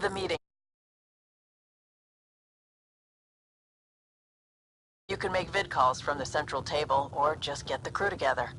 The meeting. You can make vid calls from the central table or just get the crew together.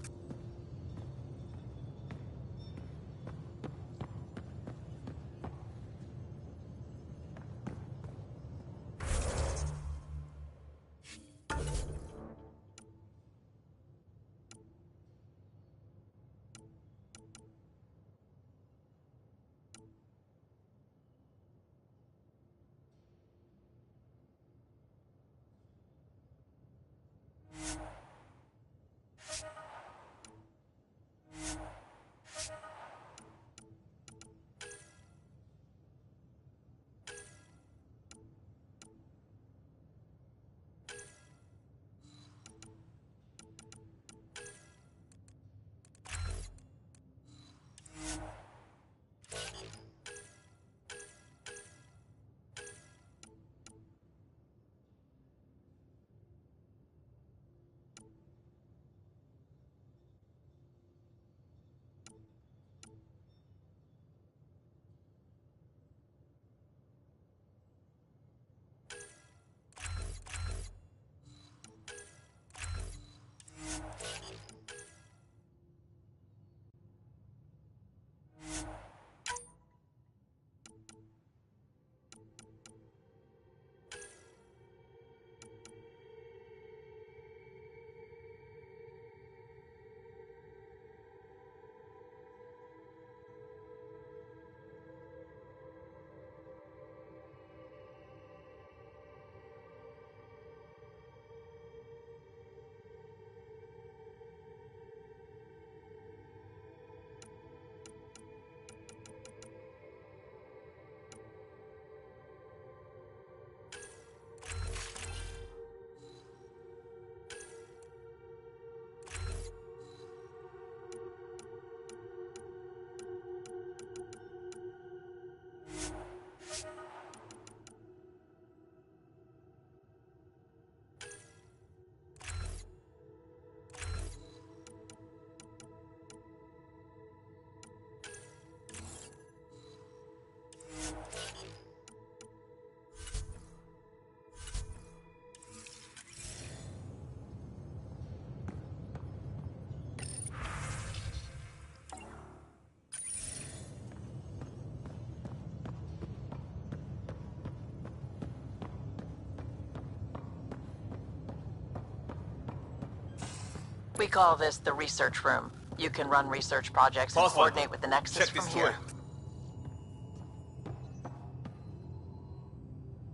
We call this the research room. You can run research projects and coordinate with the Nexus from here.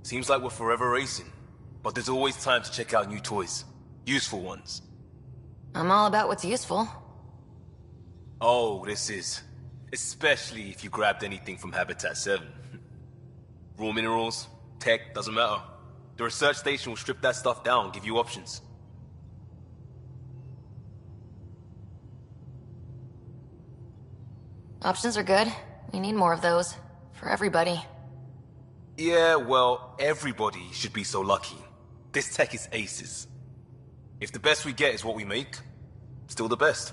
Seems like we're forever racing, but there's always time to check out new toys. Useful ones. I'm all about what's useful. Oh, this is. Especially if you grabbed anything from Habitat 7. Raw minerals, tech, doesn't matter. The research station will strip that stuff down and give you options. Options are good. We need more of those. For everybody. Yeah, well, everybody should be so lucky. This tech is aces. If the best we get is what we make, still the best.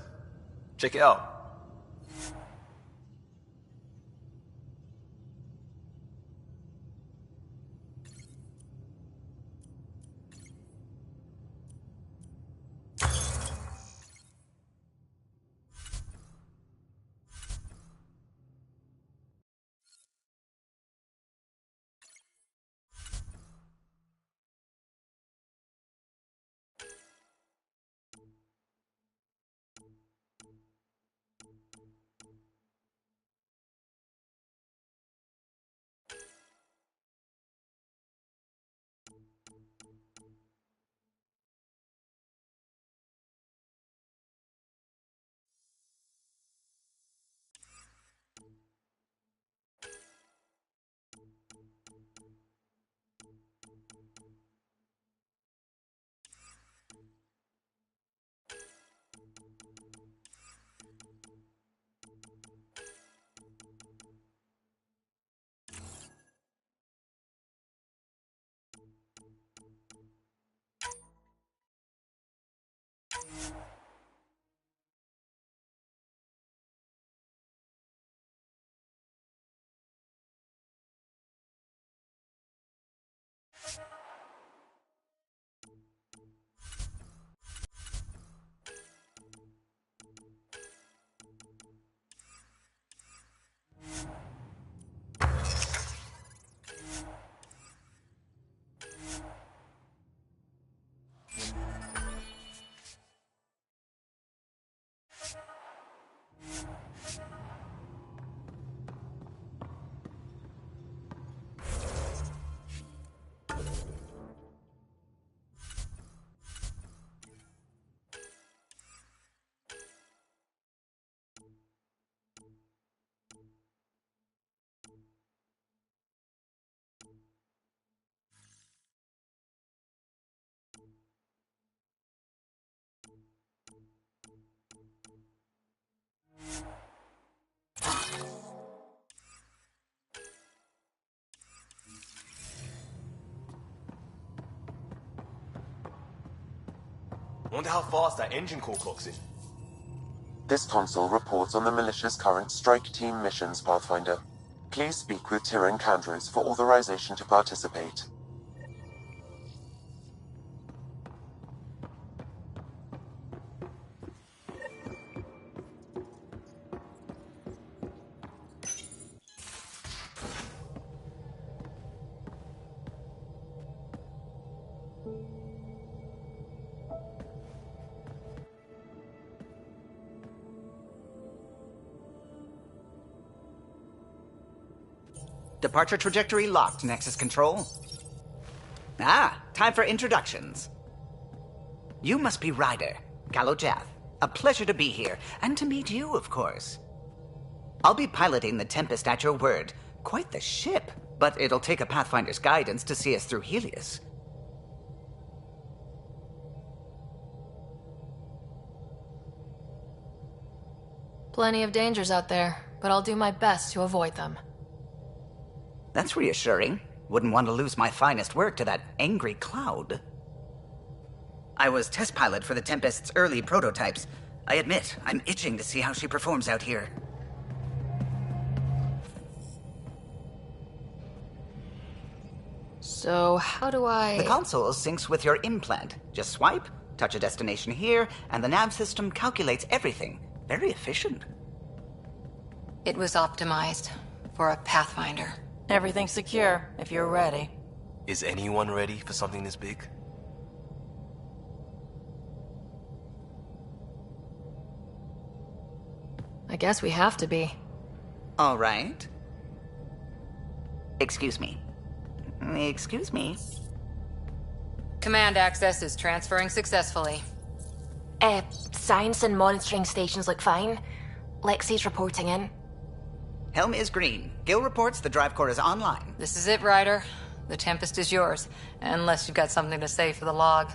Check it out. Wonder how fast that engine core clocks in. This console reports on the militia's current strike team missions, Pathfinder. Please speak with Tyrion Candrus for authorization to participate. Departure trajectory locked, Nexus Control. Ah, time for introductions. You must be Ryder, Gallo Jath. A pleasure to be here, and to meet you, of course. I'll be piloting the Tempest at your word. Quite the ship, but it'll take a Pathfinder's guidance to see us through Helios. Plenty of dangers out there, but I'll do my best to avoid them. That's reassuring. Wouldn't want to lose my finest work to that angry cloud. I was test pilot for the Tempest's early prototypes. I admit, I'm itching to see how she performs out here. So, how do I... The console syncs with your implant. Just swipe, touch a destination here, and the nav system calculates everything. Very efficient. It was optimized for a Pathfinder. Everything's secure, if you're ready. Is anyone ready for something this big? I guess we have to be. All right. Excuse me. Excuse me. Command access is transferring successfully. Science and monitoring stations look fine. Lexi's reporting in. Helm is green. Gil reports the drive core is online. This is it, Ryder. The Tempest is yours, unless you've got something to say for the log.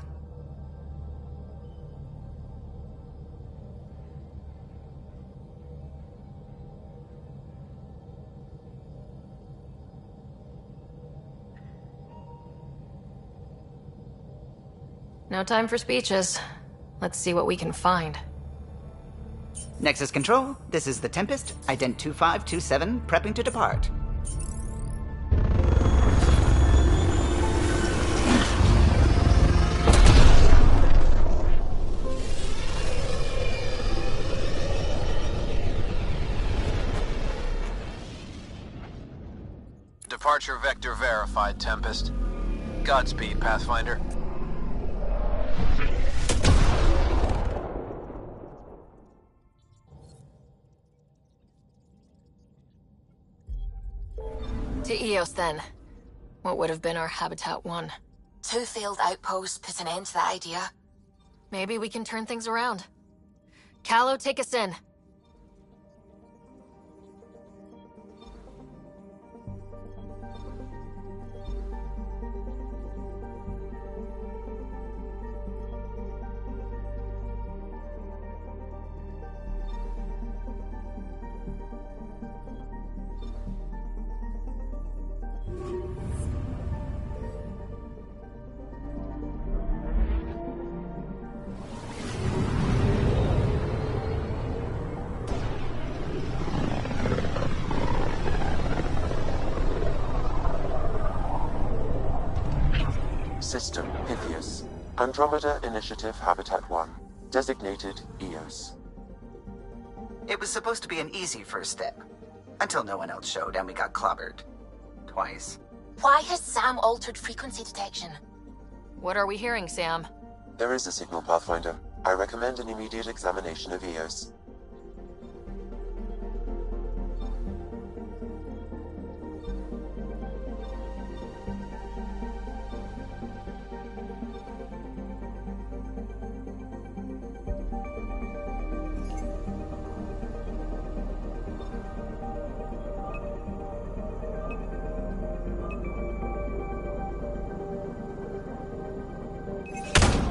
No time for speeches. Let's see what we can find. Nexus Control, this is the Tempest, ident 2527, prepping to depart. Departure vector verified, Tempest. Godspeed, Pathfinder. To Eos, then. What would have been our Habitat 1? 2 failed outposts put an end to that idea. Maybe we can turn things around. Callow, take us in. System Pythias. Andromeda Initiative Habitat 1. Designated EOS. It was supposed to be an easy first step. Until no one else showed and we got clobbered. Twice. Why has Sam altered frequency detection? What are we hearing, Sam? There is a signal, Pathfinder. I recommend an immediate examination of EOS.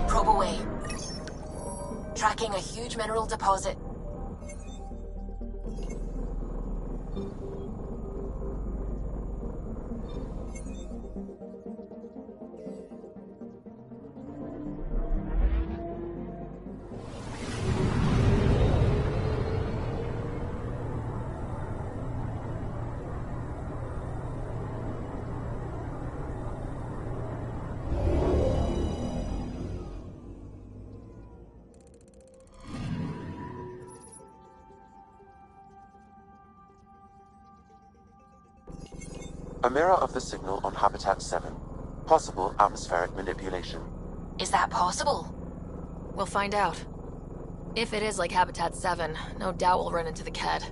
Probe away. Tracking a huge mineral deposit. A mirror of the signal on Habitat 7. Possible atmospheric manipulation. Is that possible? We'll find out. If it is like Habitat 7, no doubt we'll run into the Ked.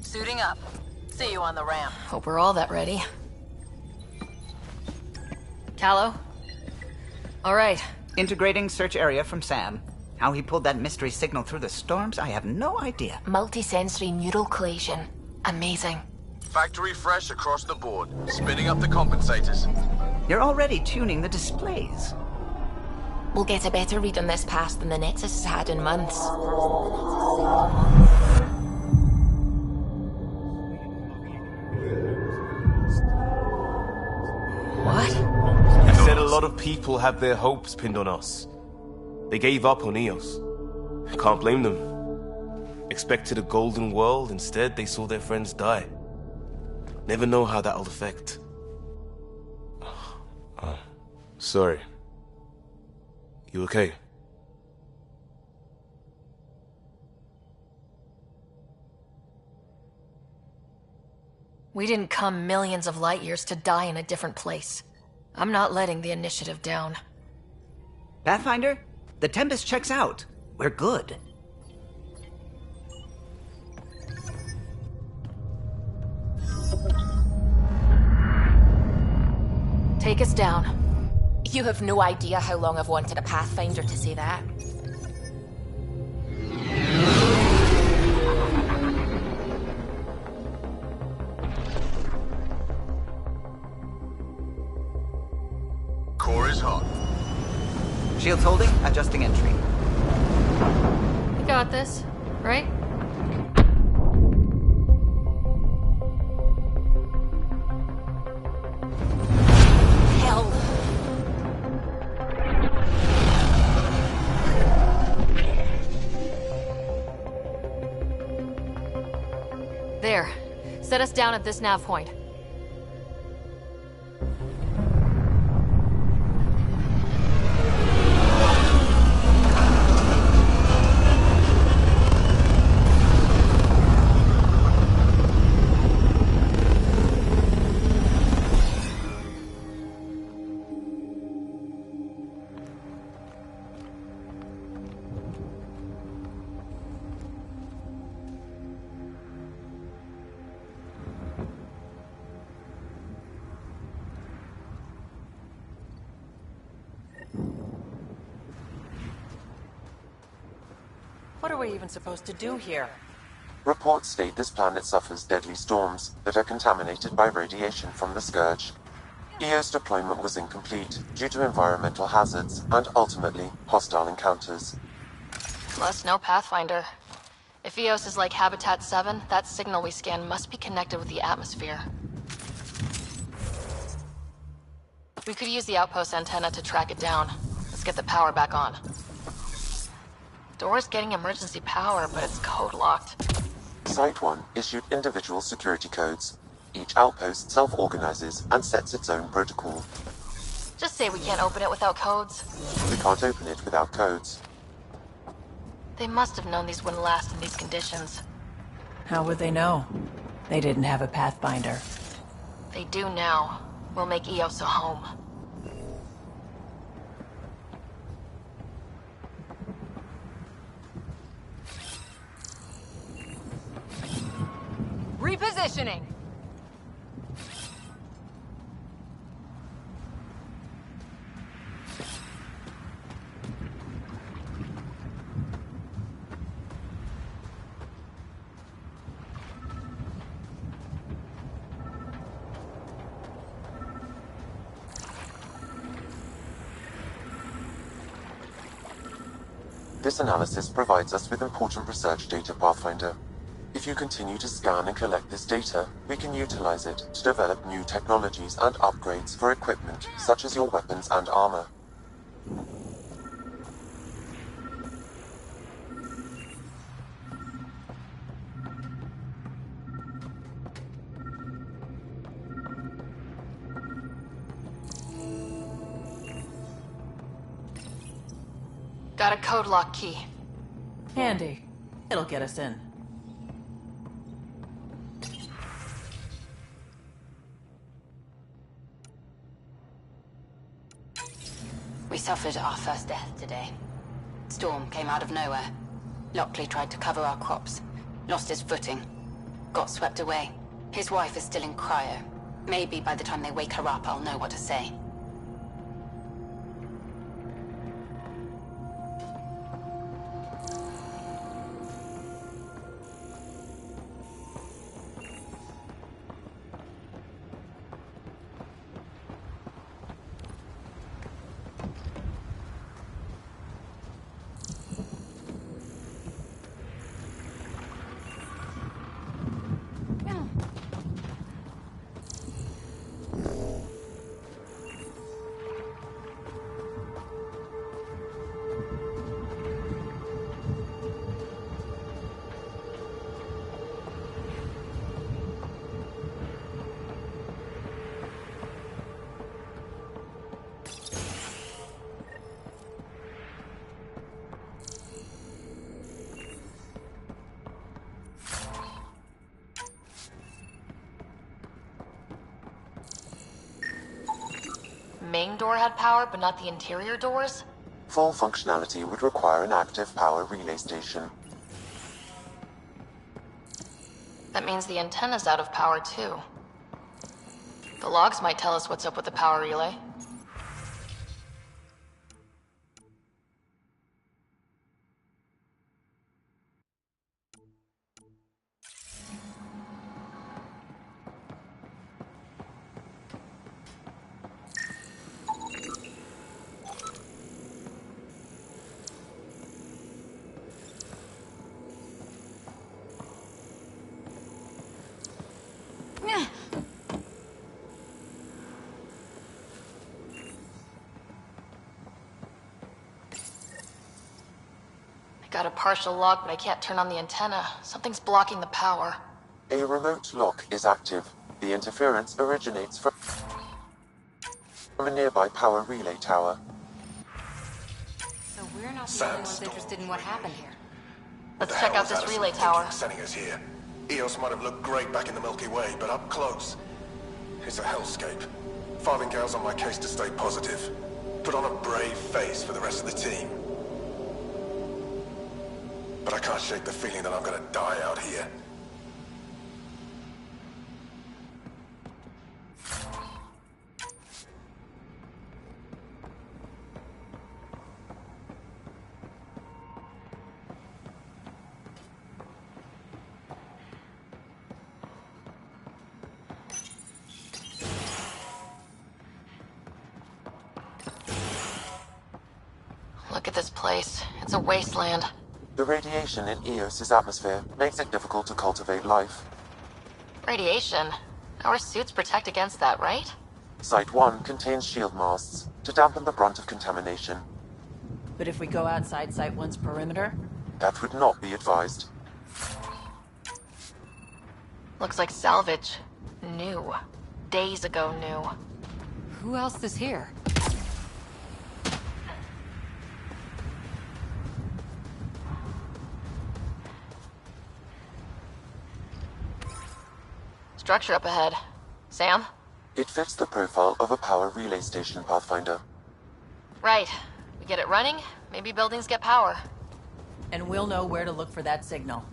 Suiting up. See you on the ramp. Hope we're all that ready. Callow? Alright. Integrating search area from Sam. How he pulled that mystery signal through the storms, I have no idea. Multisensory neural collation. Amazing. Factory fresh across the board. Spinning up the compensators. You're already tuning the displays. We'll get a better read on this pass than the Nexus has had in months. What? I said a lot of people have their hopes pinned on us. They gave up on Eos. I can't blame them. Expected a golden world, instead they saw their friends die. Never know how that'll affect. Sorry. You okay? We didn't come millions of light years to die in a different place. I'm not letting the initiative down. Pathfinder, the Tempest checks out. We're good. Take us down. You have no idea how long I've wanted a Pathfinder to say that. Core is hot. Shields holding, adjusting entry. We got this, right? Hell. There. Set us down at this nav point. What are we even supposed to do here? Reports state this planet suffers deadly storms that are contaminated by radiation from the Scourge. EO's deployment was incomplete due to environmental hazards and ultimately hostile encounters. Plus no Pathfinder. If Eos is like Habitat 7, that signal we scan must be connected with the atmosphere. We could use the outpost antenna to track it down. Let's get the power back on. Door's getting emergency power, but it's code-locked. Site 1 issued individual security codes. Each outpost self-organizes and sets its own protocol. Just say we can't open it without codes. We can't open it without codes. They must have known these wouldn't last in these conditions. How would they know? They didn't have a Pathfinder. They do now. We'll make Eos a home. Repositioning. This analysis provides us with important research data, Pathfinder. If you continue to scan and collect this data, we can utilize it to develop new technologies and upgrades for equipment, such as your weapons and armor. Got a code lock key. Handy. It'll get us in. We suffered our first death today. Storm came out of nowhere. Lockley tried to cover our crops. Lost his footing. Got swept away. His wife is still in cryo. Maybe by the time they wake her up, I'll know what to say. Main door had power, but not the interior doors? Full functionality would require an active power relay station. That means the antenna's out of power too. The logs might tell us what's up with the power relay. Got a partial lock, but I can't turn on the antenna. Something's blocking the power. A remote lock is active. The interference originates from a nearby power relay tower. So we're not the only ones interested in what happened here. Let's check out this relay tower. Sending us here. Eos might have looked great back in the Milky Way, but up close, it's a hellscape. Farthingale's on my case to stay positive. Put on a brave face for the rest of the team. But I can't shake the feeling that I'm gonna die out here. Look at this place. It's a wasteland. The radiation in Eos's atmosphere makes it difficult to cultivate life. Radiation? Our suits protect against that, right? Site 1 contains shield masts to dampen the brunt of contamination. But if we go outside Site 1's perimeter? That would not be advised. Looks like salvage. New. Days ago new. Who else is here? Structure up ahead. Sam? It fits the profile of a power relay station, Pathfinder. Right. We get it running, maybe buildings get power. And we'll know where to look for that signal.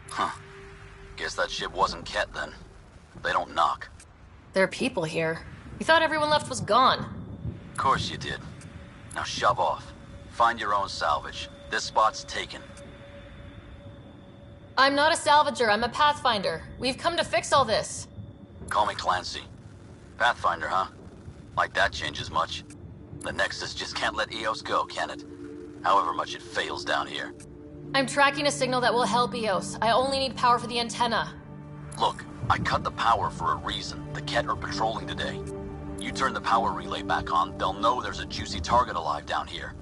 Huh. Guess that ship wasn't Ket then. They don't knock. There are people here. We thought everyone left was gone. Of course you did. Now shove off. Find your own salvage. This spot's taken. I'm not a salvager, I'm a pathfinder. We've come to fix all this. Call me Clancy. Pathfinder, huh? Like that changes much. The Nexus just can't let Eos go, can it? However much it fails down here. I'm tracking a signal that will help Eos. I only need power for the antenna. Look, I cut the power for a reason. The Ket are patrolling today. You turn the power relay back on, they'll know there's a juicy target alive down here.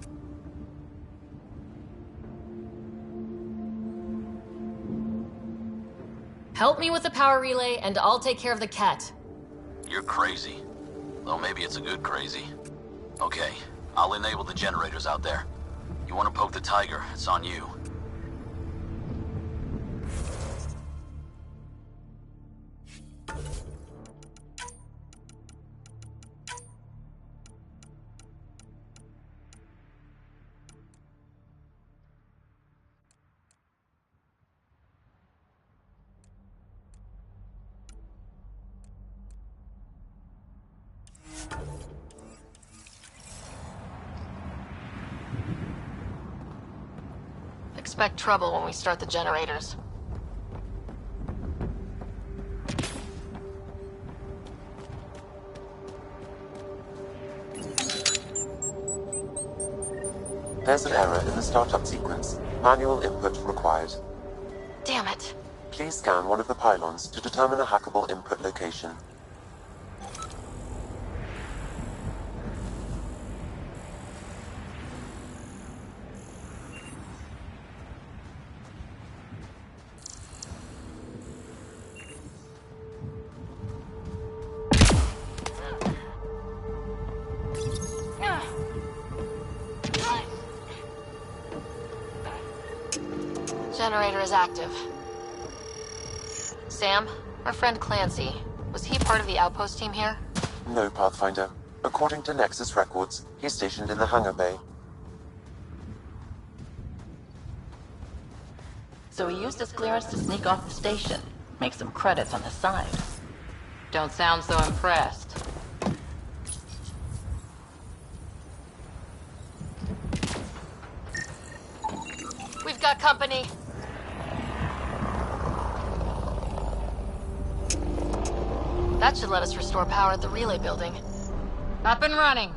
Help me with the power relay, and I'll take care of the Ket. You're crazy. Though maybe it's a good crazy. Okay, I'll enable the generators out there. You want to poke the tiger, it's on you. Expect trouble when we start the generators. There's an error in the startup sequence. Manual input required. Damn it. Please scan one of the pylons to determine a hackable input location. Generator is active. Sam, our friend Clancy, was he part of the outpost team here? No, Pathfinder. According to Nexus records, he's stationed in the hangar bay. So he used his clearance to sneak off the station. Make some credits on the side. Don't sound so impressed. We've got company. That should let us restore power at the relay building. Up and running.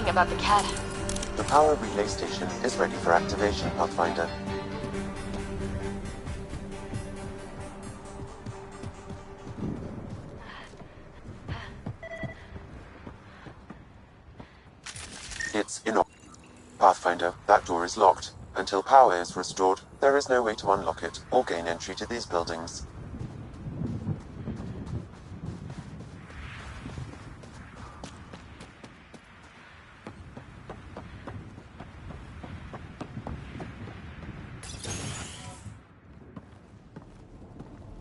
About the Ket. The power relay station is ready for activation, Pathfinder. It's Pathfinder, that door is locked. Until power is restored, there is no way to unlock it or gain entry to these buildings.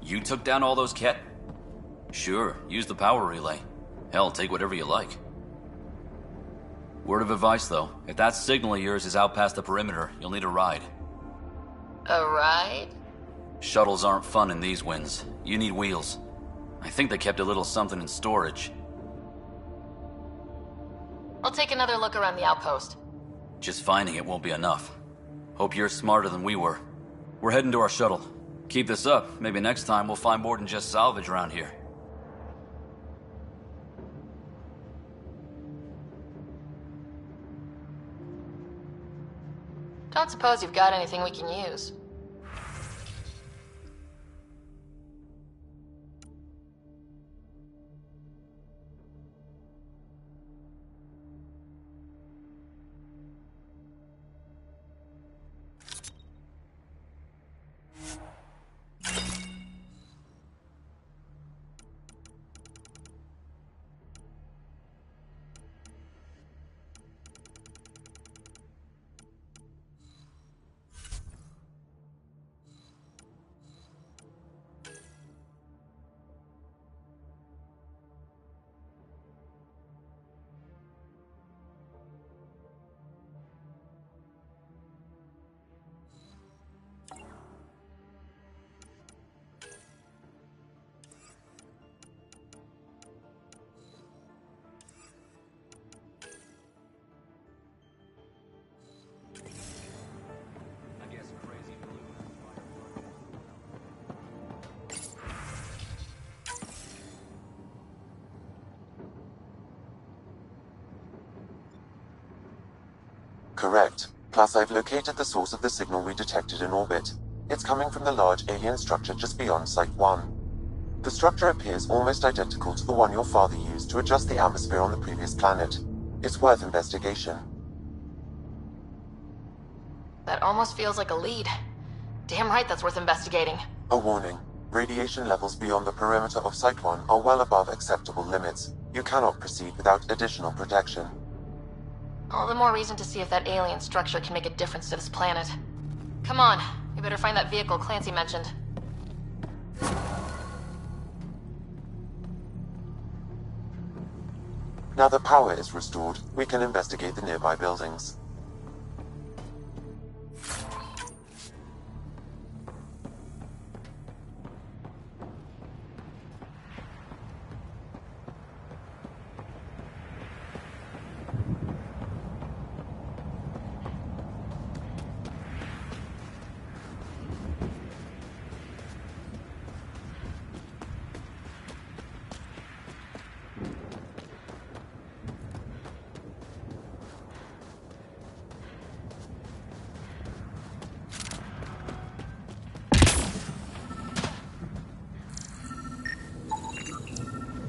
You took down all those Ket? Sure, use the power relay. Hell, take whatever you like. Word of advice, though. If that signal of yours is out past the perimeter, you'll need a ride. A ride? Shuttles aren't fun in these winds. You need wheels. I think they kept a little something in storage. I'll take another look around the outpost. Just finding it won't be enough. Hope you're smarter than we were. We're heading to our shuttle. Keep this up. Maybe next time we'll find more than just salvage around here. Don't suppose you've got anything we can use. Correct. Plus, I've located the source of the signal we detected in orbit. It's coming from the large alien structure just beyond Site 1. The structure appears almost identical to the one your father used to adjust the atmosphere on the previous planet. It's worth investigation. That almost feels like a lead. Damn right that's worth investigating. A warning. Radiation levels beyond the perimeter of Site 1 are well above acceptable limits. You cannot proceed without additional protection. All the more reason to see if that alien structure can make a difference to this planet. Come on, we better find that vehicle Clancy mentioned. Now that power is restored, we can investigate the nearby buildings.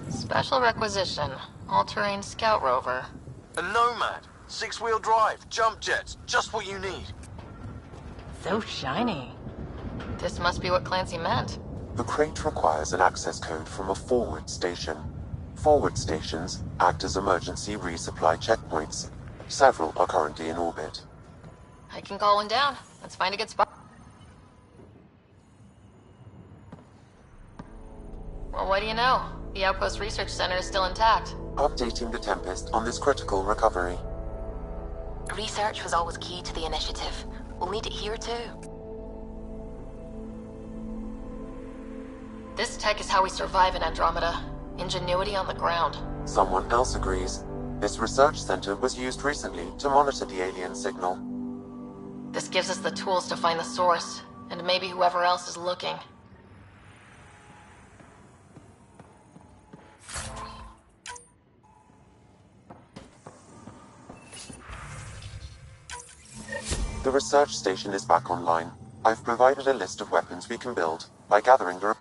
Special requisition. All-terrain scout rover. A Nomad. 6-wheel drive. Jump jets. Just what you need. So shiny. This must be what Clancy meant. The crate requires an access code from a forward station. Forward stations act as emergency resupply checkpoints. Several are currently in orbit. I can call one down. Let's find a good spot. Well, what do you know? The Outpost Research Center is still intact. Updating the Tempest on this critical recovery. Research was always key to the initiative. We'll need it here too. This tech is how we survive in Andromeda. Ingenuity on the ground. Someone else agrees. This research center was used recently to monitor the alien signal. This gives us the tools to find the source, and maybe whoever else is looking. The research station is back online. I've provided a list of weapons we can build by gathering the...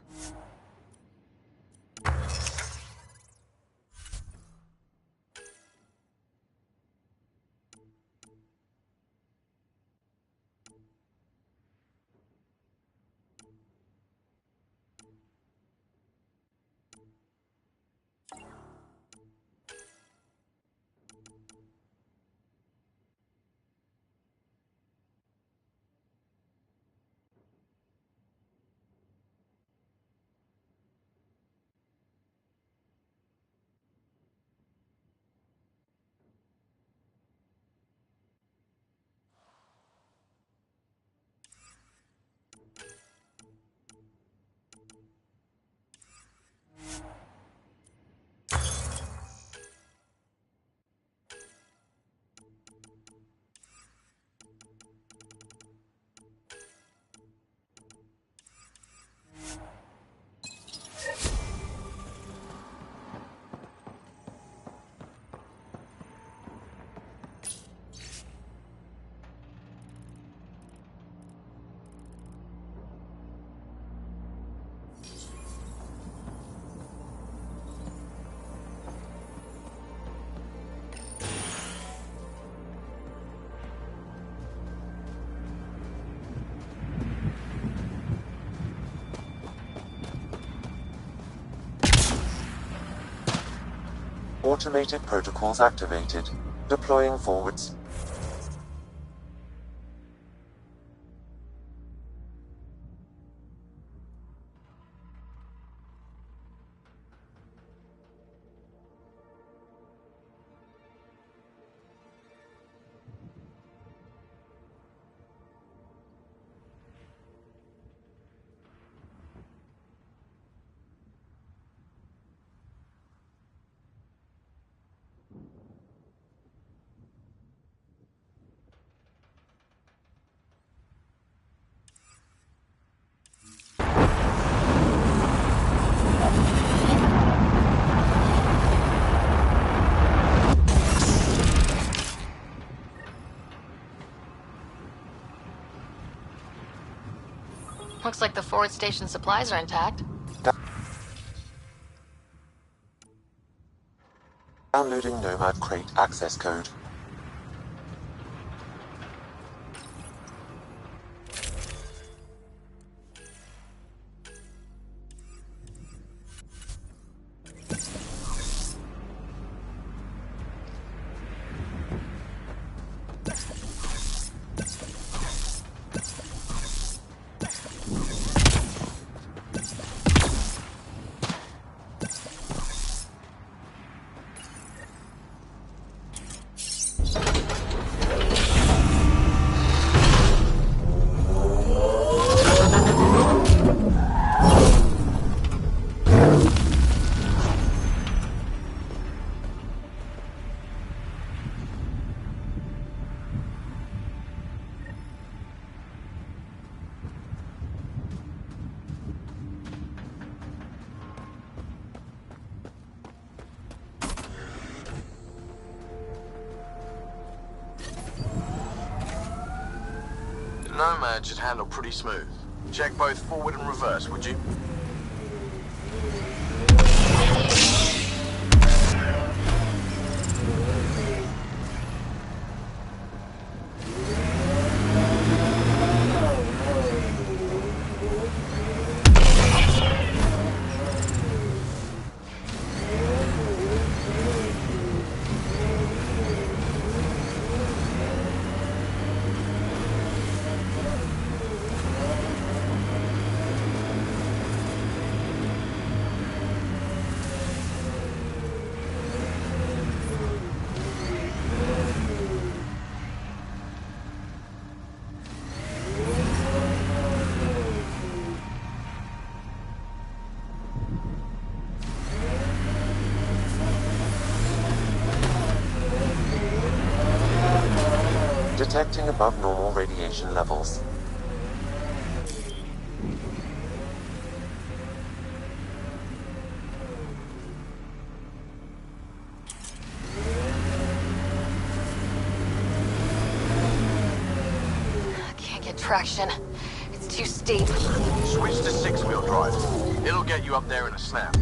Automated protocols activated. Deploying forwards. Looks like the forward station supplies are intact. Downloading Nomad Crate access code. Nomad should handle pretty smooth. Check both forward and reverse, would you? Detecting above normal radiation levels. Can't get traction. It's too steep. Switch to six-wheel drive. It'll get you up there in a snap.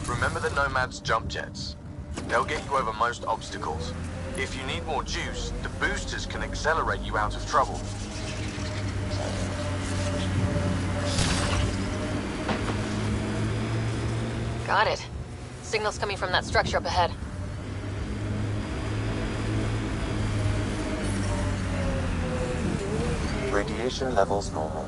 Remember the Nomad's jump jets. They'll get you over most obstacles. If you need more juice, the boosters can accelerate you out of trouble. Got it. Signal's coming from that structure up ahead. Radiation levels normal.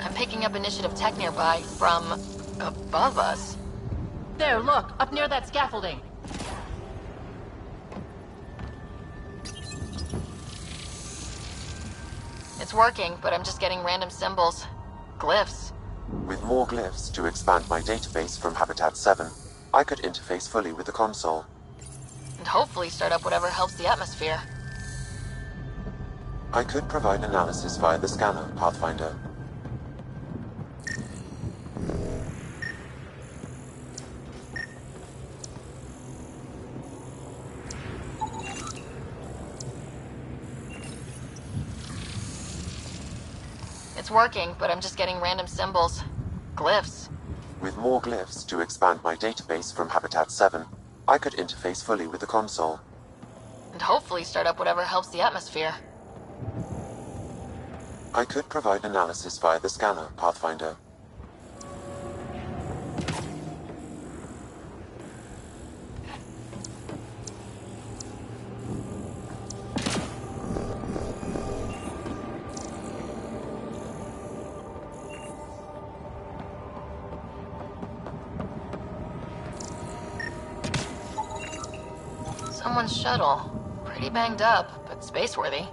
I'm picking up initiative tech nearby from above us. There, look, up near that scaffolding. It's working, but I'm just getting random symbols. Glyphs. With more glyphs to expand my database from Habitat 7, I could interface fully with the console. And hopefully start up whatever helps the atmosphere. I could provide analysis via the scanner, Pathfinder. It's working, but I'm just getting random symbols. Glyphs. With more glyphs to expand my database from Habitat 7, I could interface fully with the console. And hopefully start up whatever helps the atmosphere. I could provide analysis via the scanner, Pathfinder. Someone's shuttle. Pretty banged up, but space-worthy.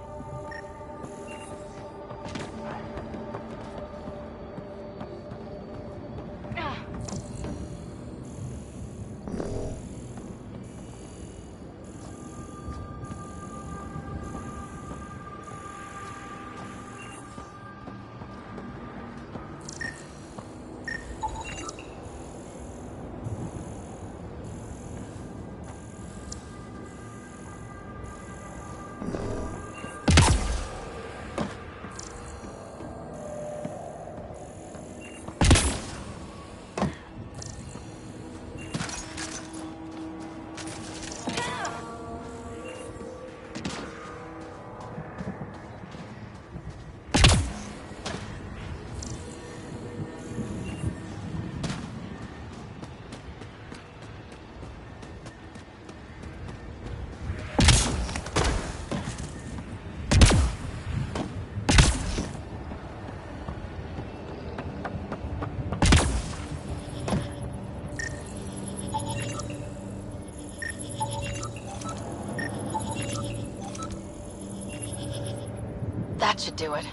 That should do it.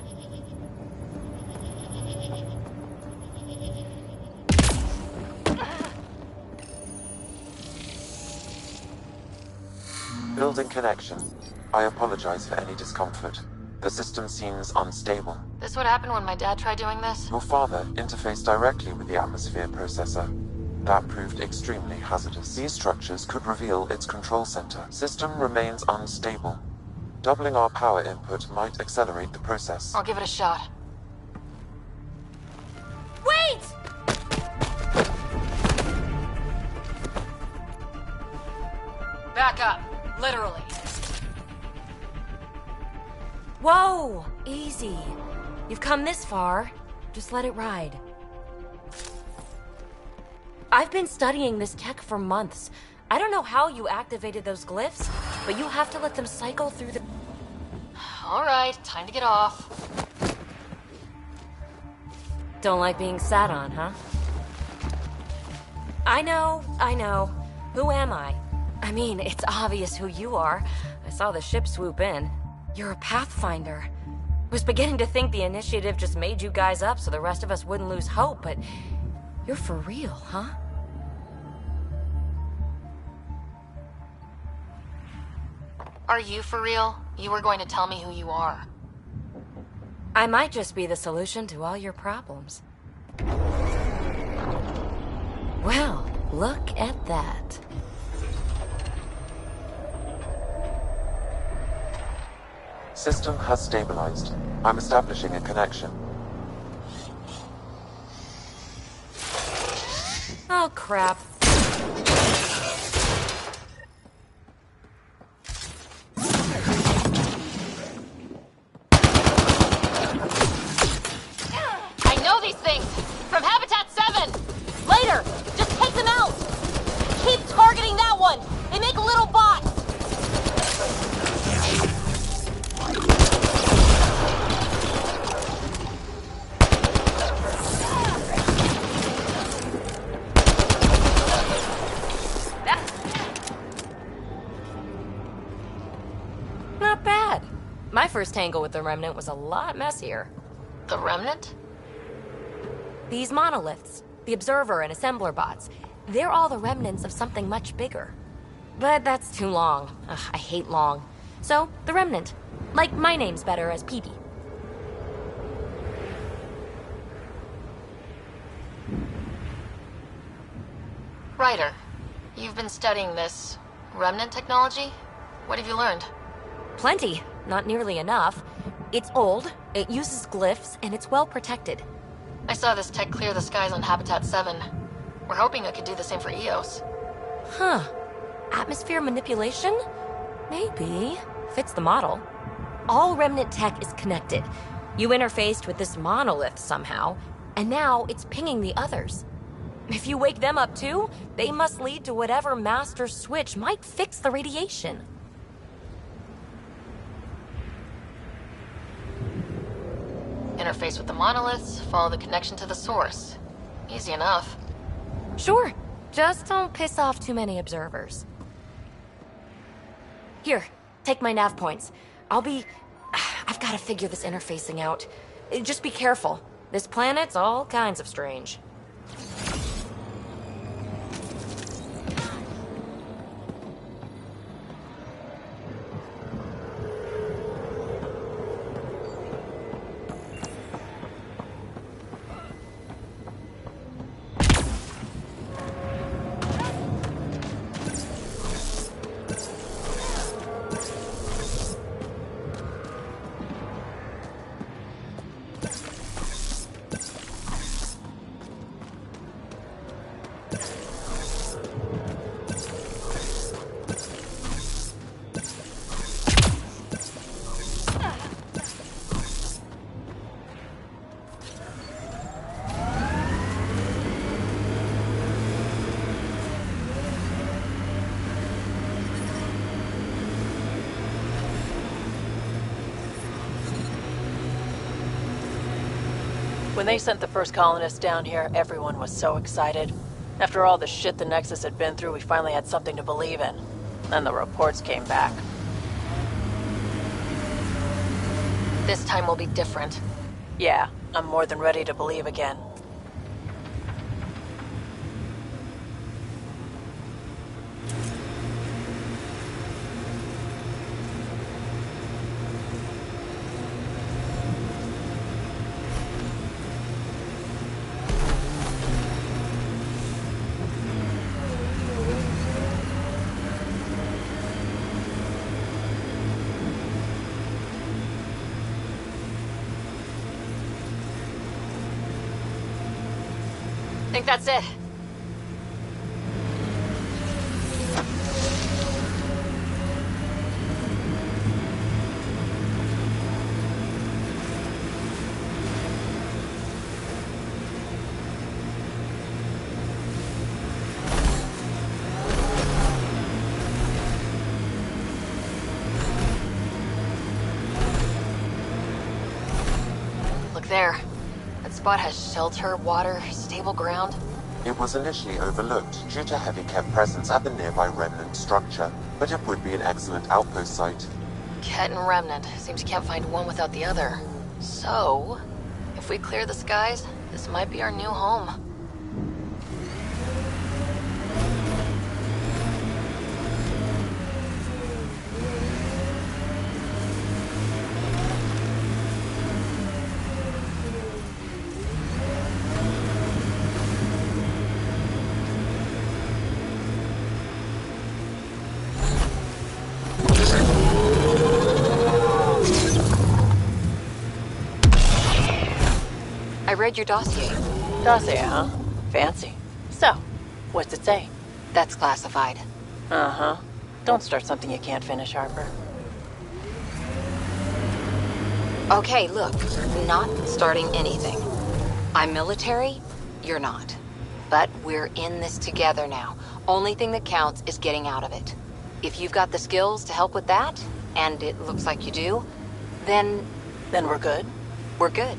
Building connection. I apologize for any discomfort. The system seems unstable. This what happened when my dad tried doing this? Your father interfaced directly with the atmosphere processor. That proved extremely hazardous. These structures could reveal its control center. System remains unstable. Doubling our power input might accelerate the process. I'll give it a shot. Wait! Back up. Literally. Whoa! Easy. You've come this far. Just let it ride. I've been studying this tech for months. I don't know how you activated those glyphs, but you have to let them cycle through the... Alright, time to get off. Don't like being sat on, huh? I know. Who am I? I mean, it's obvious who you are. I saw the ship swoop in. You're a Pathfinder. Was beginning to think the initiative just made you guys up so the rest of us wouldn't lose hope, but you're for real, huh? Are you for real? You were going to tell me who you are. I might just be the solution to all your problems. Well, look at that. System has stabilized. I'm establishing a connection. Oh, crap. I know these things! From Habitat 7! Later! Just take them out! Keep targeting that one! They make little bots! first tangle with the Remnant was a lot messier. The Remnant? These monoliths, the Observer and Assembler bots, they're all the remnants of something much bigger. But that's too long. Ugh, I hate long. So, the Remnant. Like, my name's better as Peebee. Ryder, you've been studying this Remnant technology? What have you learned? Plenty. Not nearly enough. It's old, it uses glyphs, and it's well protected. I saw this tech clear the skies on Habitat 7. We're hoping it could do the same for EOS. Huh. Atmosphere manipulation? Maybe. Fits the model. All Remnant tech is connected. You interfaced with this monolith somehow, and now it's pinging the others. If you wake them up too, they must lead to whatever master switch might fix the radiation. Interface with the monoliths, follow the connection to the source. Easy enough. Sure. Just don't piss off too many observers. Here, take my nav points. I've got to figure this interfacing out. Just be careful. This planet's all kinds of strange. When they sent the first colonists down here, everyone was so excited. After all the shit the Nexus had been through, we finally had something to believe in. Then the reports came back. This time will be different. Yeah, I'm more than ready to believe again. I think that's it. Look there. That spot has shelter, water, stable ground. It was initially overlooked due to heavy Kev presence at the nearby Remnant structure, but it would be an excellent outpost site. Ket and Remnant. Seems you can't find one without the other. So, if we clear the skies, this might be our new home. I read your dossier. Dossier, huh? Fancy. So, what's it say? That's classified. Uh-huh. Don't start something you can't finish, Harper. Okay, look. Not starting anything. I'm military, you're not. But we're in this together now. Only thing that counts is getting out of it. If you've got the skills to help with that, and it looks like you do, then we're good? We're good.